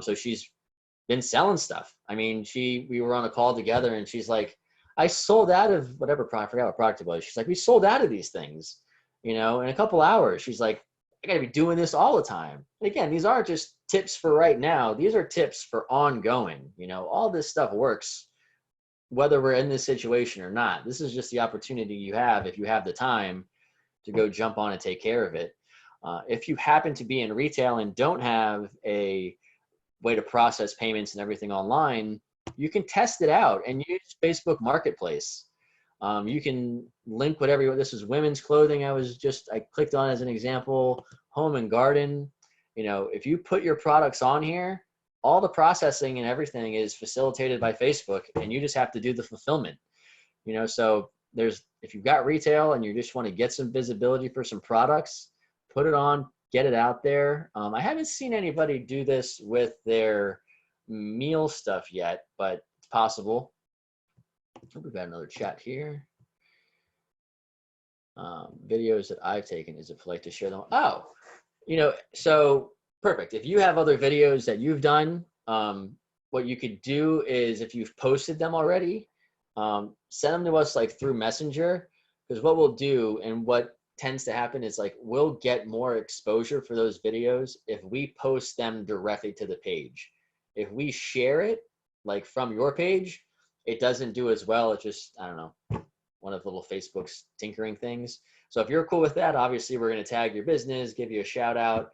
So she's been selling stuff. I mean, we were on a call together and she's like, I sold out of whatever product, I forgot what product it was. She's like, we sold out of these things, in a couple hours. She's like, I got to be doing this all the time. And again, these aren't just tips for right now. These are tips for ongoing. All this stuff works whether we're in this situation or not. This is just the opportunity you have, if you have the time, to go jump on and take care of it. If you happen to be in retail and don't have a way to process payments and everything online, you can test it out and use Facebook Marketplace. You can link whatever this is women's clothing. I clicked on as an example, home and garden. If you put your products on here, all the processing and everything is facilitated by Facebook, and you just have to do the fulfillment. So if you've got retail and you just want to get some visibility for some products, put it on, get it out there. I haven't seen anybody do this with their meal stuff yet, but it's possible. We've got another chat here. Videos that I've taken, is it polite to share them? Oh, so perfect. If you have other videos that you've done, what you could do is, if you've posted them already, send them to us like through Messenger, because what we'll do, and what tends to happen, is like, we'll get more exposure for those videos if we post them directly to the page. If we share it like from your page, it doesn't do as well. It's just, I don't know, one of little Facebook's tinkering things. So if you're cool with that, obviously we're going to tag your business, give you a shout out,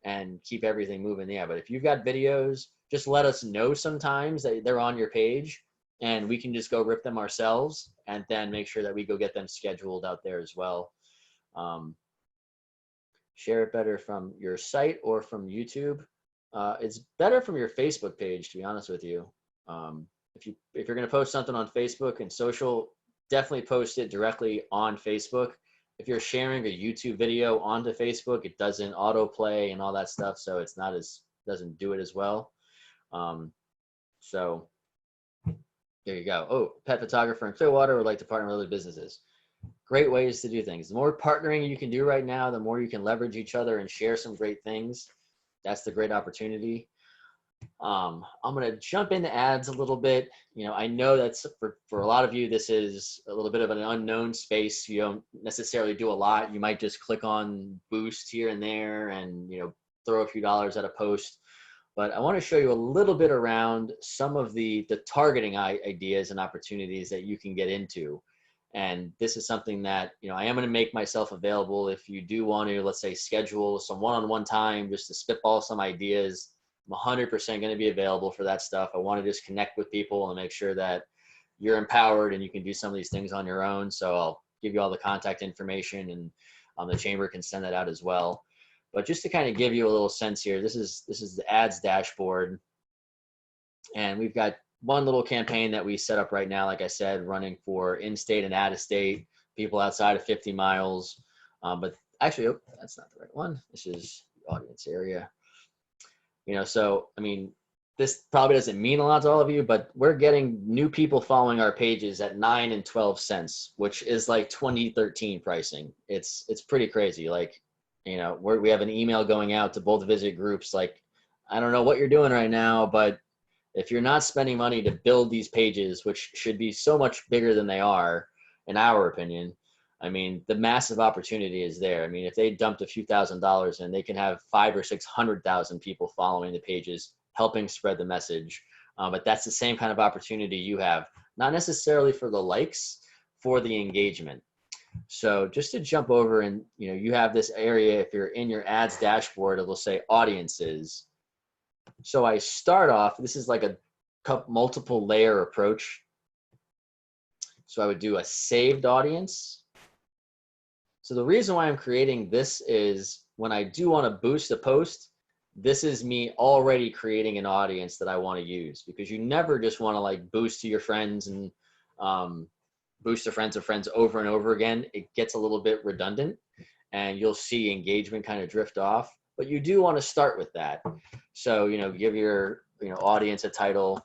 and keep everything moving there. But if you've got videos, just let us know sometimes that they're on your page, and we can just go rip them ourselves and then make sure that we go get them scheduled out there as well. Share it better from your site or from YouTube. It's better from your Facebook page, to be honest with you. If you're going to post something on Facebook and social, definitely post it directly on Facebook. If you're sharing a YouTube video onto Facebook, it doesn't autoplay and all that stuff, so it's not doesn't do it as well. So there you go. Oh, pet photographer in Clearwater would like to partner with other businesses. Great ways to do things. The more partnering you can do right now, the more you can leverage each other and share some great things. That's the great opportunity. I'm going to jump into ads a little bit. I know that's for a lot of you, this is a little bit of an unknown space. You don't necessarily do a lot. You might just click on boost here and there and, throw a few dollars at a post. But I want to show you a little bit around some of the targeting ideas and opportunities that you can get into. And this is something that, I am going to make myself available if you do want to, let's say, schedule some one-on-one time just to spitball some ideas. I'm 100% going to be available for that stuff. I want to just connect with people and make sure that you're empowered and you can do some of these things on your own. So I'll give you all the contact information, and the chamber can send that out as well. But just to kind of give you a little sense here, this is the ads dashboard. And we've got one little campaign that we set up right now, like I said, running for in-state and out-of-state, people outside of 50 miles. But actually, oh, that's not the right one. This is the audience area. So, I mean, this probably doesn't mean a lot to all of you, but we're getting new people following our pages at 9 and 12 cents, which is like 2013 pricing. It's pretty crazy. Like, we have an email going out to both visit groups. Like, I don't know what you're doing right now, but if you're not spending money to build these pages, which should be so much bigger than they are, in our opinion, I mean, the massive opportunity is there. I mean, if they dumped a few $1,000s in, they can have 500,000 or 600,000 people following the pages, helping spread the message. But that's the same kind of opportunity you have, not necessarily for the likes, for the engagement. So just to jump over, and you have this area, if you're in your ads dashboard, it will say audiences. So I start off, this is like a multiple layer approach. So I would do a saved audience. So the reason why I'm creating this is when I do want to boost a post, this is me already creating an audience that I want to use, because you never just want to like boost to your friends and boost of friends over and over again, it gets a little bit redundant and you'll see engagement kind of drift off. But you do want to start with that. So, give your audience a title.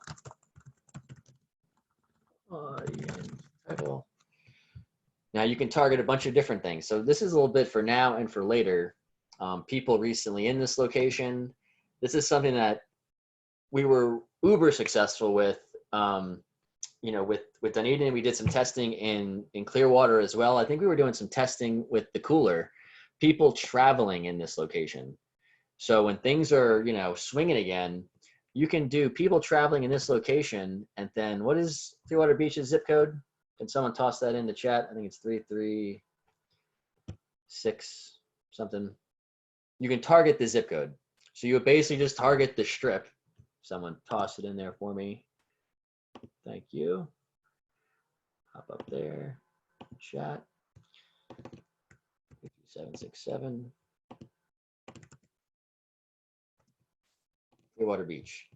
Audience title. Now you can target a bunch of different things. So this is a little bit for now and for later. People recently in this location. This is something that we were uber successful with. With Dunedin, we did some testing in Clearwater as well. I think we were doing some testing with the cooler. People traveling in this location. So when things are, swinging again, you can do people traveling in this location. And then what is Clearwater Beach's zip code? Can someone toss that in the chat? I think it's 336 something. You can target the zip code. So you would basically just target the strip. Someone toss it in there for me. Thank you. Hop up there. Chat. 767. Clearwater Beach.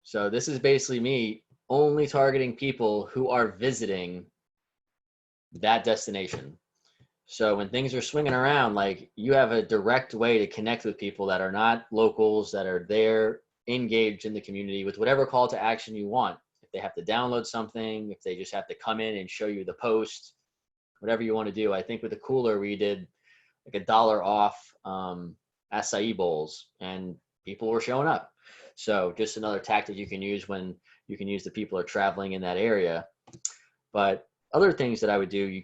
So this is basically me only targeting people who are visiting that destination. So when things are swinging around, like, you have a direct way to connect with people that are not locals, that are there, engaged in the community with whatever call to action you want. If they have to download something, if they just have to come in and show you the post, whatever you want to do. I think with the cooler, we did like $1 off acai bowls, and people were showing up. So just another tactic you can use when you can use the people are traveling in that area. But other things that I would do,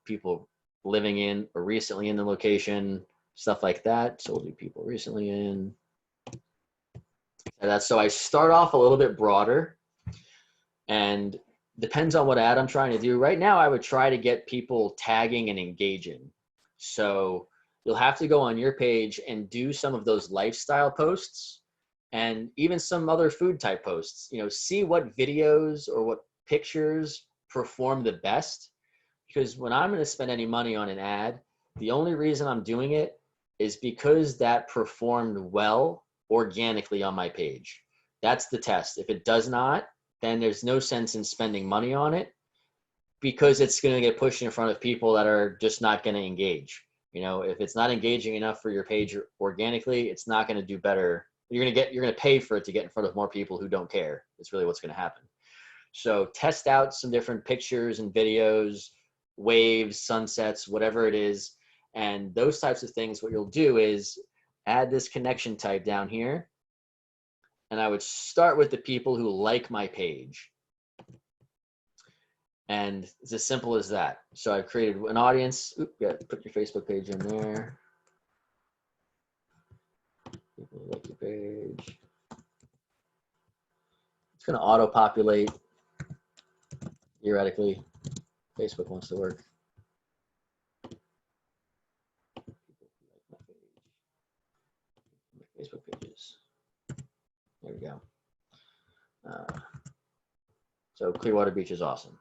people living in or recently in the location, stuff like that. So we'll do people recently in. And that's, so I start off a little bit broader, and depends on what ad I'm trying to do. Right now, I would try to get people tagging and engaging. So you'll have to go on your page and do some of those lifestyle posts and even some other food type posts. See what videos or what pictures perform the best. Because when I'm going to spend any money on an ad, the only reason I'm doing it is because that performed well organically on my page. That's the test. If it does not, then there's no sense in spending money on it, because it's going to get pushed in front of people that are just not going to engage. If it's not engaging enough for your page organically, it's not going to do better. You're going to pay for it to get in front of more people who don't care. It's really what's going to happen. So test out some different pictures and videos, waves, sunsets, whatever it is. And those types of things, what you'll do is add this connection type down here. And I would start with the people who like my page. And it's as simple as that. So I've created an audience. Put your Facebook page in there. People who like your page. It's going to auto-populate. Theoretically, Facebook wants to work. Facebook pages. There we go. So Clearwater Beach is awesome.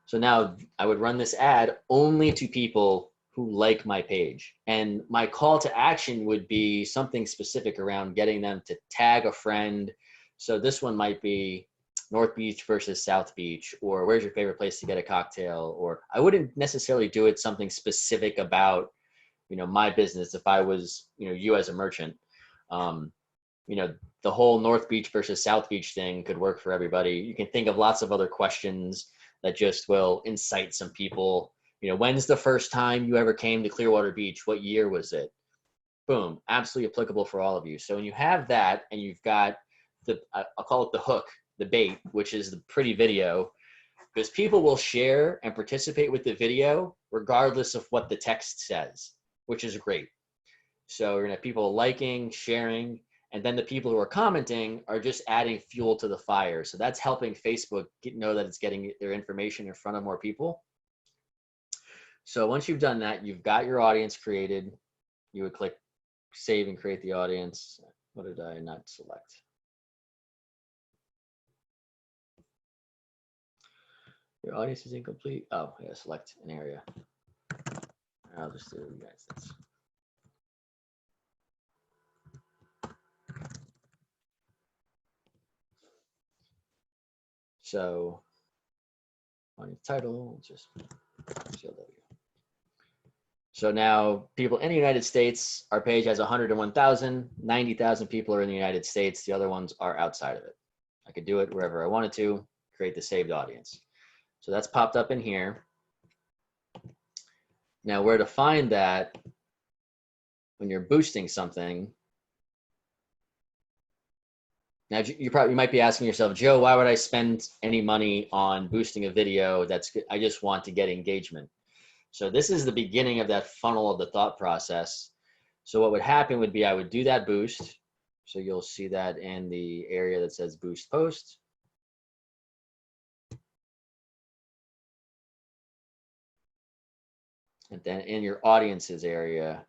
So now I would run this ad only to people who like my page. And my call to action would be something specific around getting them to tag a friend. So this one might be North Beach versus South Beach, or where's your favorite place to get a cocktail? Or I wouldn't necessarily do it something specific about, my business. If I was, you as a merchant, the whole North Beach versus South Beach thing could work for everybody. You can think of lots of other questions that just will incite some people. When's the first time you ever came to Clearwater Beach? What year was it? Boom, absolutely applicable for all of you. So when you have that and you've got I'll call it the hook, the bait, which is the pretty video, because people will share and participate with the video regardless of what the text says, which is great. So you're going to have people liking, sharing, and then the people who are commenting are just adding fuel to the fire. So that's helping Facebook know that it's getting their information in front of more people. So once you've done that, you've got your audience created. You would click save and create the audience. What did I not select? Your audience is incomplete. Oh, yeah, select an area. I'll just do the United States. So on title, just CLW. So now people in the United States, our page has 101,000, 90,000 people are in the United States. The other ones are outside of it. I could do it wherever I wanted to, create the saved audience. So that's popped up in here. Now where to find that when you're boosting something. Now you might be asking yourself, Joe, why would I spend any money on boosting a video I just want to get engagement? So this is the beginning of that funnel of the thought process. So what would happen would be I would do that boost. So you'll see that in the area that says boost post. And then in your audiences area,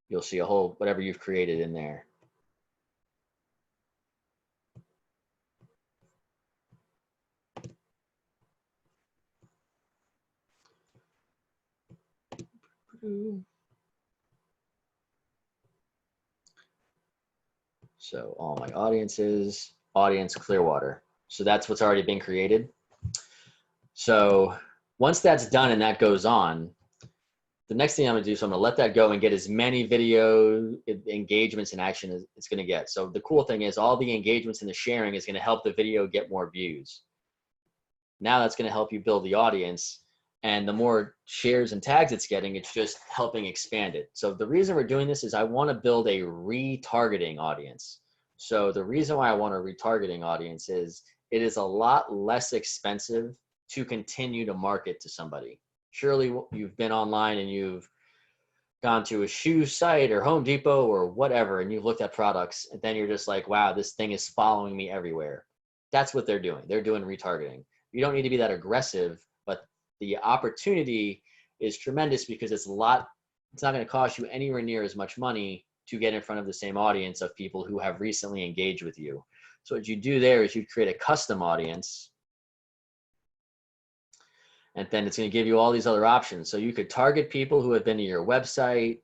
you'll see a whole, whatever you've created in there. So all my audiences, audience Clearwater. So that's what's already been created. So once that's done and that goes on, the next thing I'm gonna do, so I'm gonna let that go and get as many video engagements and action as it's gonna get. So the cool thing is all the engagements and the sharing is gonna help the video get more views. Now that's gonna help you build the audience. And the more shares and tags it's getting, it's just helping expand it. So the reason we're doing this is I want to build a retargeting audience. So the reason why I want a retargeting audience is it is a lot less expensive to continue to market to somebody. Surely you've been online and you've gone to a shoe site or Home Depot or whatever, and you've looked at products, and then you're just like, wow, this thing is following me everywhere. That's what they're doing. They're doing retargeting. You don't need to be that aggressive, but the opportunity is tremendous because it's not going to cost you anywhere near as much money to get in front of the same audience of people who have recently engaged with you. So what you do there is you create a custom audience, and then it's going to give you all these other options. So you could target people who have been to your website,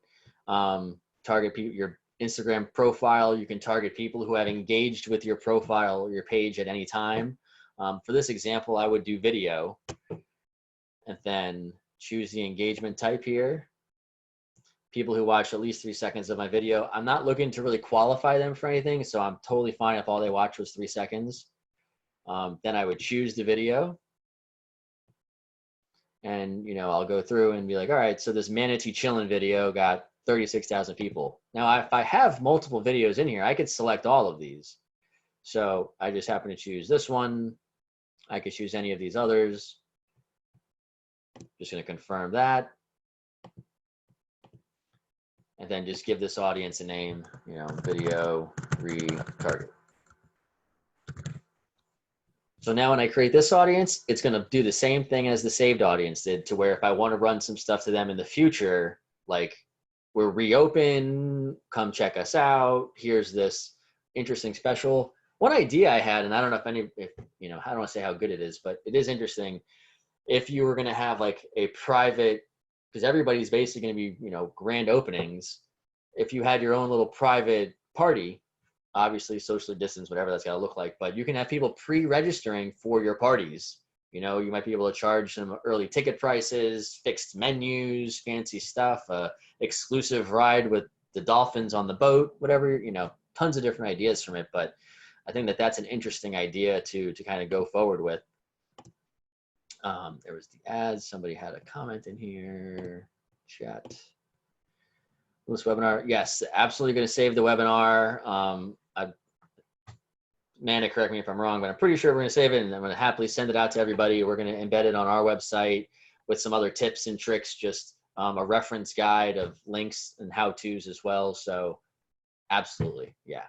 target people, your Instagram profile. You can target people who have engaged with your profile or your page at any time. For this example, I would do video. And then choose the engagement type here. People who watch at least 3 seconds of my video. I'm not looking to really qualify them for anything, so I'm totally fine if all they watch was 3 seconds. Then I would choose the video. And I'll go through and be like, all right, so this manatee chillin' video got 36,000 people. Now, if I have multiple videos in here, I could select all of these. So I just happen to choose this one. I could choose any of these others. Just going to confirm that. And then just give this audience a name, video retarget. So now when I create this audience, it's going to do the same thing as the saved audience did, to where if I want to run some stuff to them in the future, like we're reopen, come check us out. Here's this interesting special. One idea I had, and I don't know if I don't want to say how good it is, but it is interesting. If you were going to have like a private, because everybody's basically going to be, grand openings. If you had your own little private party, obviously socially distanced, whatever that's got to look like, but you can have people pre-registering for your parties. You might be able to charge them early ticket prices, fixed menus, fancy stuff, exclusive ride with the dolphins on the boat, whatever, tons of different ideas from it. But I think that that's an interesting idea to kind of go forward with. There was the ads. Somebody had a comment in here. Chat. This webinar. Yes, absolutely going to save the webinar. Amanda, correct me if I'm wrong, but I'm pretty sure we're going to save it, and I'm going to happily send it out to everybody. We're going to embed it on our website with some other tips and tricks, just a reference guide of links and how-tos as well. So absolutely, yeah.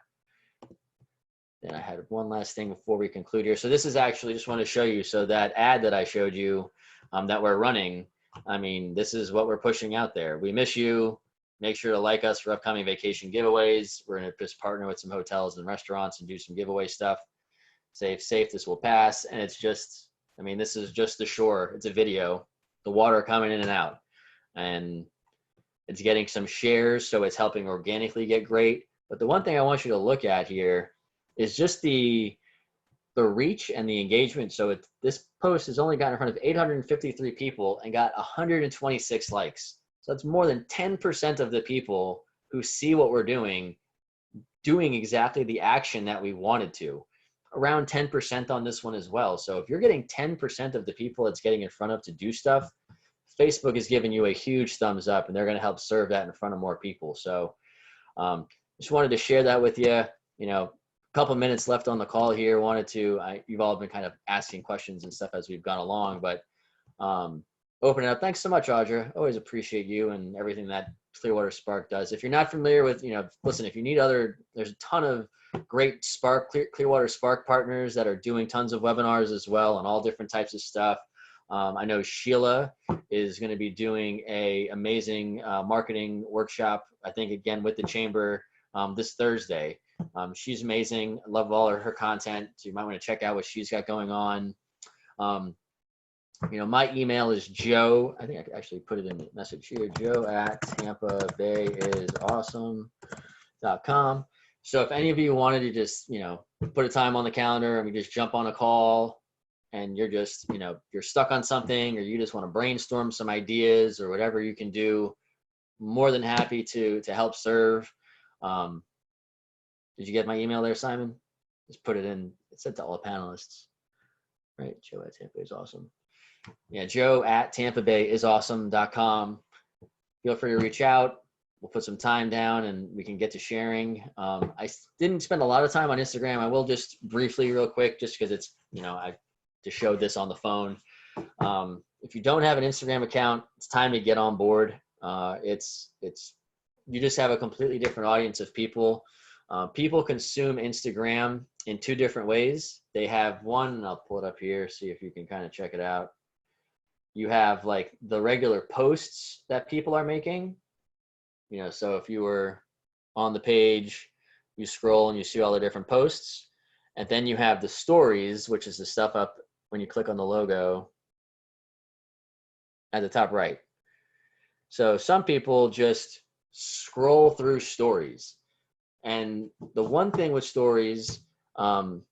And I had one last thing before we conclude here. So this is actually, just want to show you, so that ad that I showed you that we're running, I mean, this is what we're pushing out there. We miss you. Make sure to like us for upcoming vacation giveaways. We're going to just partner with some hotels and restaurants and do some giveaway stuff. Safe, this will pass. And it's just, I mean, this is just the shore. It's a video, the water coming in and out. And it's getting some shares, so it's helping organically get great. But the one thing I want you to look at here is just the the reach and the engagement. So this post has only gotten in front of 853 people and got 126 likes. So that's more than 10% of the people who see what we're doing exactly the action that we wanted to. Around 10% on this one as well. So if you're getting 10% of the people it's getting in front of to do stuff, Facebook is giving you a huge thumbs up, and they're going to help serve that in front of more people. So just wanted to share that with you. You know, a couple minutes left on the call here. You've all been kind of asking questions and stuff as we've gone along, but open it up. Thanks so much, Audra. Always appreciate you and everything that Clearwater Spark does. If you're not familiar with, listen, if you need there's a ton of great Clearwater Spark partners that are doing tons of webinars as well on all different types of stuff. I know Sheila is going to be doing a amazing marketing workshop, I think, again, with the chamber this Thursday. She's amazing. I love all of her content. So you might want to check out what she's got going on. My email is Joe. I think I could actually put it in the message here. Joe@TampaBayIsAwesome.com. So if any of you wanted to just, put a time on the calendar and we just jump on a call, and you're just, you're stuck on something, or you just want to brainstorm some ideas or whatever you can do, more than happy to help serve. Did you get my email there, Simon? Just put it in. It said to all panelists, right? Joe@TampaBayIsAwesome. Yeah, Joe@TampaBayIsAwesome.com. Feel free to reach out. We'll put some time down and we can get to sharing. I didn't spend a lot of time on Instagram. I will just briefly, real quick, just because it's, to show this on the phone. If you don't have an Instagram account, it's time to get on board. You just have a completely different audience of people. People consume Instagram in two different ways. They have one, and I'll pull it up here, see if you can kind of check it out. You have like the regular posts that people are making. So if you were on the page, you scroll and you see all the different posts. And then you have the stories, which is the stuff up when you click on the logo at the top right. So some people just scroll through stories. And the one thing with stories, I'll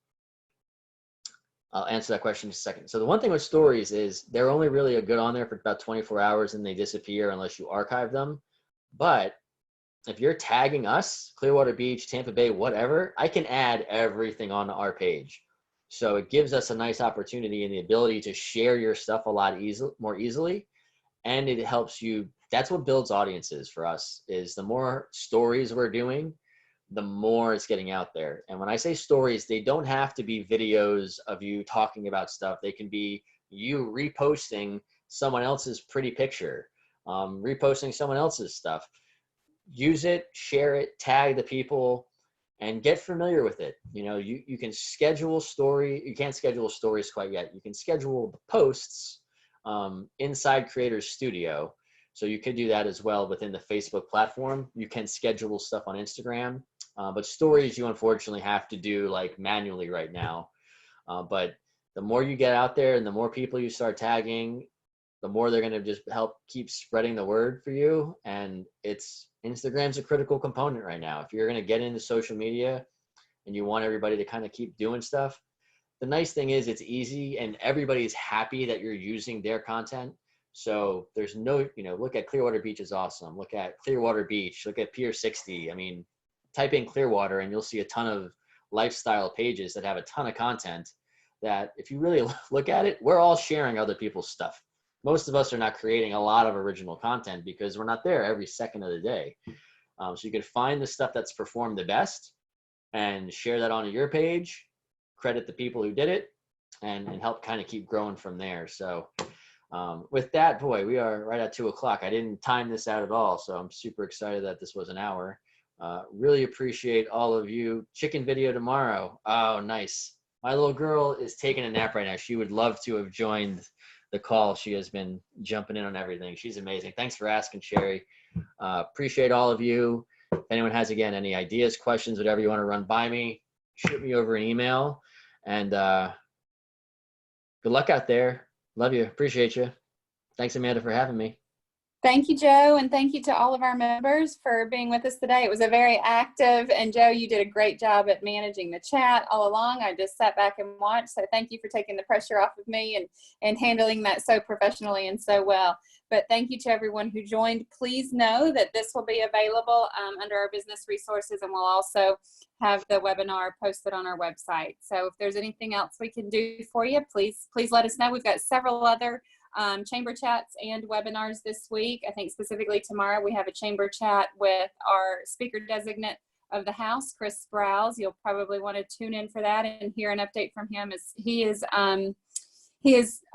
answer that question in a second. So the one thing with stories is they're only really good on there for about 24 hours and they disappear unless you archive them. But if you're tagging us, Clearwater Beach, Tampa Bay, whatever, I can add everything on our page. So it gives us a nice opportunity and the ability to share your stuff a lot more easily. And it helps you. That's what builds audiences for us, is the more stories we're doing, the more it's getting out there. And when I say stories, they don't have to be videos of you talking about stuff. They can be you reposting someone else's pretty picture, reposting someone else's stuff. Use it, share it, tag the people, and get familiar with it. You can schedule you can't schedule stories quite yet. You can schedule posts inside Creators Studio. So you could do that as well within the Facebook platform. You can schedule stuff on Instagram, but stories you unfortunately have to do like manually right now. But the more you get out there and the more people you start tagging, the more they're going to just help keep spreading the word for you. And Instagram's a critical component right now. If you're going to get into social media and you want everybody to kind of keep doing stuff, the nice thing is it's easy and everybody's happy that you're using their content. So there's no, look at Clearwater Beach is awesome. Look at Clearwater Beach, look at Pier 60. I mean, type in Clearwater and you'll see a ton of lifestyle pages that have a ton of content that if you really look at it, we're all sharing other people's stuff. Most of us are not creating a lot of original content because we're not there every second of the day. So you could find the stuff that's performed the best and share that onto your page, credit the people who did it, and help kind of keep growing from there. So with that, boy, we are right at 2 o'clock. I didn't time this out at all, so I'm super excited that this was an hour. Really appreciate all of you. Chicken video tomorrow. Oh, nice. My little girl is taking a nap right now. She would love to have joined the call. She has been jumping in on everything. She's amazing. Thanks for asking, Sherry. Appreciate all of you. If anyone has, again, any ideas, questions, whatever you want to run by me, shoot me over an email. And good luck out there. Love you. Appreciate you. Thanks, Amanda, for having me. Thank you, Joe, and thank you to all of our members for being with us today. It was a very active, and Joe, you did a great job at managing the chat all along. I just sat back and watched, so thank you for taking the pressure off of me and handling that so professionally and so well. But thank you to everyone who joined. Please know that this will be available under our business resources, and we'll also have the webinar posted on our website. So if there's anything else we can do for you, please let us know. We've got several other chamber chats and webinars this week. I think specifically tomorrow we have a chamber chat with our speaker designate of the House, Chris Sprowls. You'll probably want to tune in for that and hear an update from him, as he is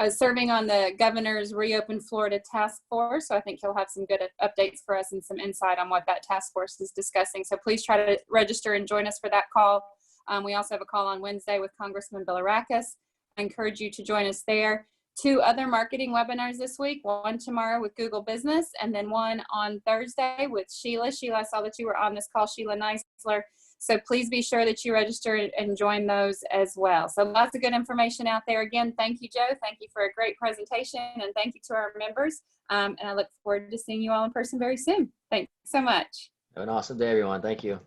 serving on the governor's Reopen Florida task force. So I think he'll have some good updates for us and some insight on what that task force is discussing. So please try to register and join us for that call. We also have a call on Wednesday with Congressman 𝗪𝗪𝗪. I encourage you to join us there. 2 other marketing webinars this week, one tomorrow with Google Business, and then one on Thursday with Sheila. Sheila, I saw that you were on this call, Sheila Neisler. So please be sure that you register and join those as well. So lots of good information out there. Again, thank you, Joe. Thank you for a great presentation, and thank you to our members. And I look forward to seeing you all in person very soon. Thanks so much. Have an awesome day, everyone. Thank you.